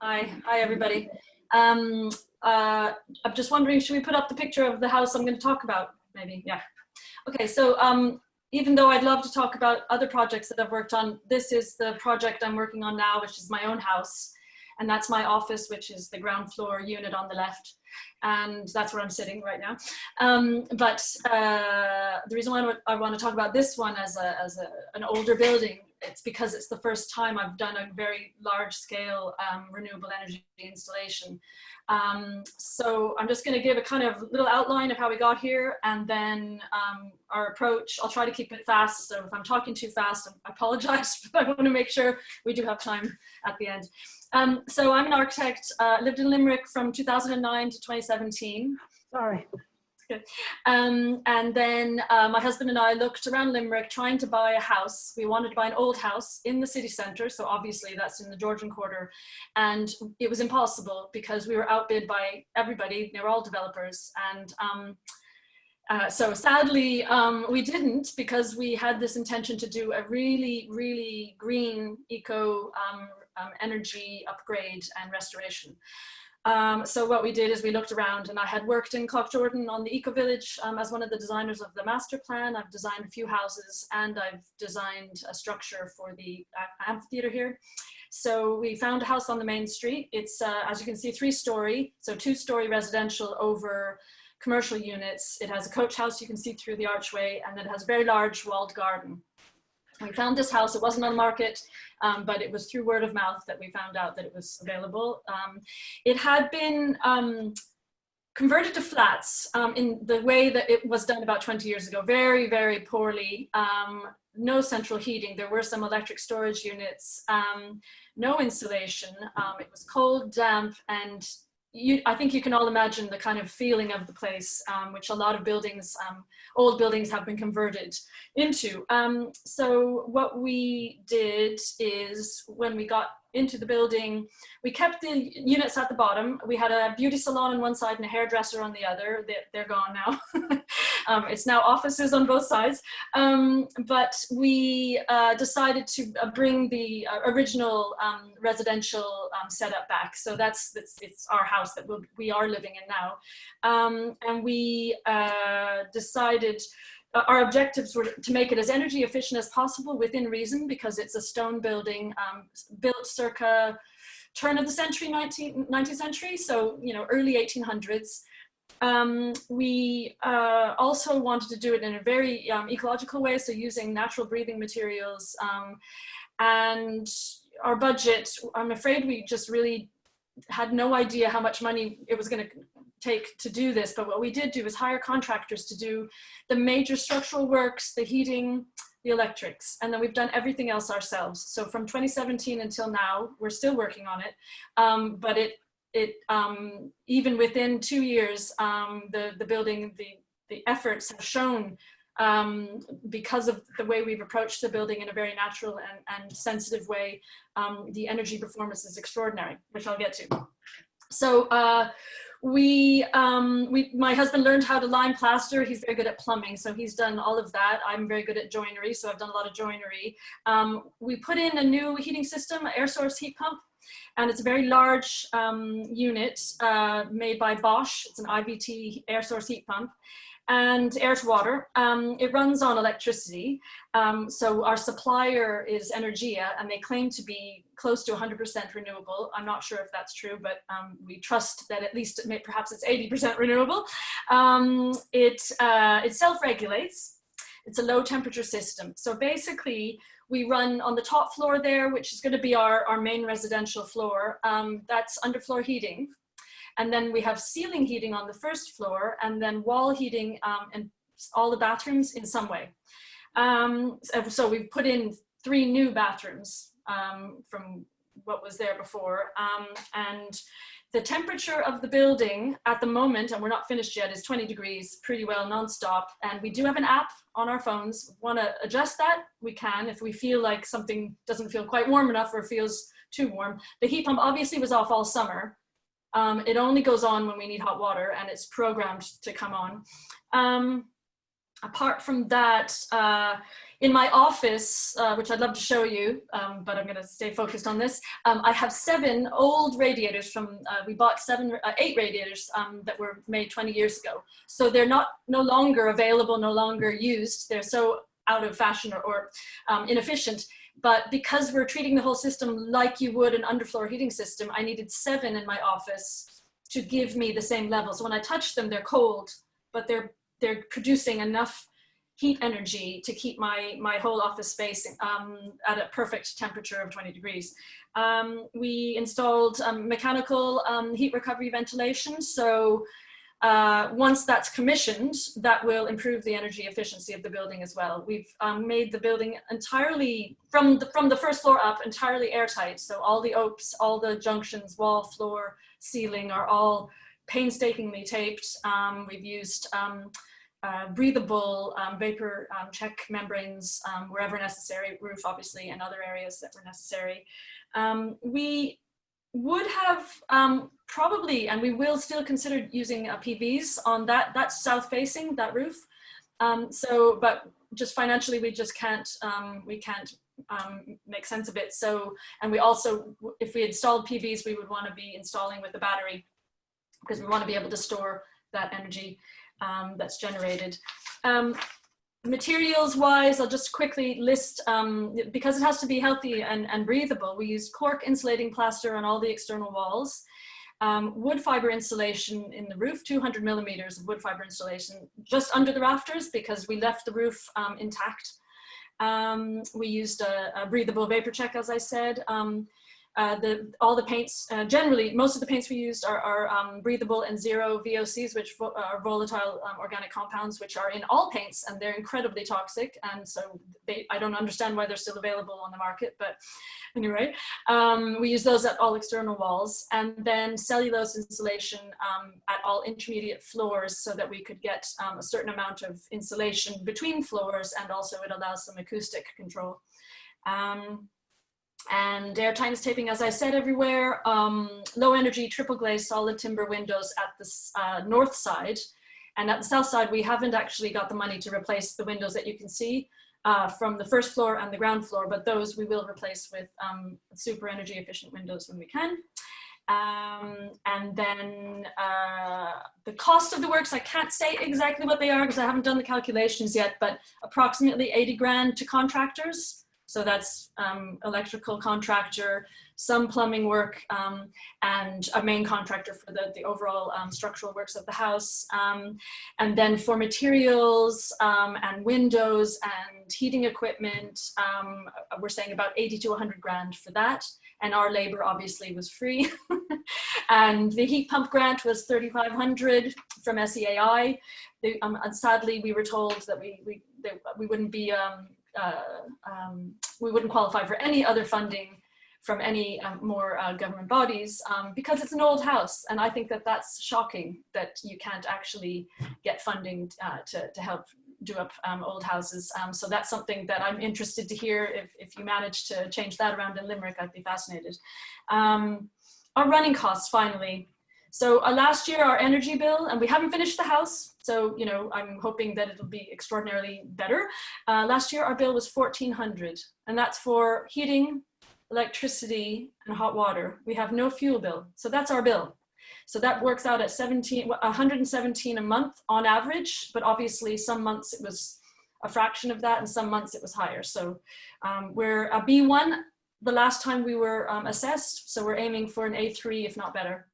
Hi everybody. I'm just wondering, should we put up the picture of the house I'm going to talk about? Maybe, yeah. Okay, so even though I'd love to talk about other projects that I've worked on, this is the project I'm working on now, which is my own house. And that's my office, which is the ground floor unit on the left. And that's where I'm sitting right now. The reason why I want to talk about this one as an older building, it's because it's the first time I've done a very large scale renewable energy installation. So I'm just going to give a kind of little outline of how we got here, and then our approach. I'll try to keep it fast, so if I'm talking too fast, I apologize, but I want to make sure we do have time at the end. So I'm an architect, lived in Limerick from 2009 to 2017. Sorry. Good. And then my husband and I looked around Limerick trying to buy a house. We wanted to buy an old house in the city centre, so obviously that's in the Georgian Quarter, and it was impossible because we were outbid by everybody. They were all developers, and so sadly we didn't, because we had this intention to do a really green eco energy upgrade and restoration. So what we did is we looked around, and I had worked in Jordan on the Eco Village as one of the designers of the master plan. I've designed a few houses, and I've designed a structure for the amphitheater here. So we found a house on the main street. It's, as you can see, 3-story, so 2-story residential over commercial units. It has a coach house you can see through the archway, and then it has a very large walled garden. We found this house. It wasn't on the market, but it was through word of mouth that we found out that it was available. It had been converted to flats in the way that it was done about 20 years ago, very poorly. No central heating. There were some electric storage units, no insulation. It was cold, damp, and I think you can all imagine the kind of feeling of the place, which a lot of buildings, old buildings, have been converted into. So what we did is, when we got into the building, we kept the units at the bottom. We had a beauty salon on one side and a hairdresser on the other. They're gone now. It's now offices on both sides. But we decided to bring the original residential setup back. So it's our house that we are living in now. And we decided our objectives were to make it as energy efficient as possible within reason, because it's a stone building built circa turn of the century, 19th century, so early 1800s. We also wanted to do it in a very ecological way, so using natural breathing materials. And our budget, I'm afraid we just really had no idea how much money it was going to take to do this, but what we did do is hire contractors to do the major structural works, the heating, the electrics, and then we've done everything else ourselves. So from 2017 until now, we're still working on it, but even within 2 years, the building, the efforts have shown, because of the way we've approached the building in a very natural and sensitive way, the energy performance is extraordinary, which I'll get to. So my husband learned how to lime plaster. He's very good at plumbing, so he's done all of that. I'm very good at joinery, so I've done a lot of joinery. We put in a new heating system, air source heat pump, and it's a very large unit made by Bosch. It's an IVT air source heat pump, and air to water. It runs on electricity. So our supplier is Energia, and they claim to be close to 100% renewable. I'm not sure if that's true, but we trust that at least perhaps it's 80% renewable. It self-regulates. It's a low temperature system. So basically, we run on the top floor there, which is going to be our main residential floor. That's underfloor heating. And then we have ceiling heating on the first floor, and then wall heating and all the bathrooms in some way. So we've put in 3 new bathrooms from what was there before. And the temperature of the building at the moment, and we're not finished yet, is 20 degrees, pretty well nonstop. And we do have an app on our phones. Want to adjust that? We can, if we feel like something doesn't feel quite warm enough or feels too warm. The heat pump obviously was off all summer. It only goes on when we need hot water, and it's programmed to come on. apart from that, in my office, which I'd love to show you, but I'm going to stay focused on this, I have 7 old radiators from, we bought 8 radiators that were made 20 years ago. So they're no longer available, no longer used. They're so out of fashion or inefficient. But because we're treating the whole system like you would an underfloor heating system, I needed 7 in my office to give me the same level. So when I touch them, they're cold, but they're producing enough heat energy to keep my whole office space at a perfect temperature of 20 degrees. We installed mechanical heat recovery ventilation. So once that's commissioned, that will improve the energy efficiency of the building as well. We've made the building entirely, from the first floor up, entirely airtight. So all the OPEs, all the junctions, wall, floor, ceiling are all painstakingly taped. We've used breathable vapor check membranes wherever necessary, roof obviously, and other areas that were necessary. We would have probably, and we will still consider using PVs on that's south facing, that roof. But just financially, we just can't, make sense of it. So, and we also, if we installed PVs, we would want to be installing with the battery because we want to be able to store that energy that's generated. Materials wise, I'll just quickly list, because it has to be healthy and breathable, we used cork insulating plaster on all the external walls, wood fiber insulation in the roof, 200 millimeters of wood fiber insulation just under the rafters because we left the roof intact. We used a breathable vapor check, as I said. All the paints, generally, most of the paints we used are breathable and zero VOCs, which are volatile organic compounds, which are in all paints, and they're incredibly toxic. And so I don't understand why they're still available on the market, but anyway, we use those at all external walls. And then cellulose insulation at all intermediate floors so that we could get a certain amount of insulation between floors, and also it allows some acoustic control. And airtightness taping, as I said, everywhere. Low energy triple glazed solid timber windows at the north side. And at the south side, we haven't actually got the money to replace the windows that you can see from the first floor and the ground floor, but those we will replace with super energy efficient windows when we can. And then the cost of the works, I can't say exactly what they are because I haven't done the calculations yet, but approximately 80 grand to contractors. So that's electrical contractor, some plumbing work, and a main contractor for the overall structural works of the house. And then for materials and windows and heating equipment, we're saying about 80 to 100 grand for that. And our labor obviously was free. And the heat pump grant was 3,500 from SEAI. And sadly, we were told that we wouldn't be, we wouldn't qualify for any other funding from any more government bodies because it's an old house. And I think that that's shocking that you can't actually get funding to help do up old houses. So that's something that I'm interested to hear. If you manage to change that around in Limerick, I'd be fascinated. Our running costs, finally. So last year, our energy bill, and we haven't finished the house, so you know I'm hoping that it'll be extraordinarily better. Last year, our bill was 1,400, and that's for heating, electricity, and hot water. We have no fuel bill, so that's our bill. So that works out at 117 a month on average, but obviously some months it was a fraction of that, and some months it was higher. So we're a B1 the last time we were assessed, so we're aiming for an A3, if not better.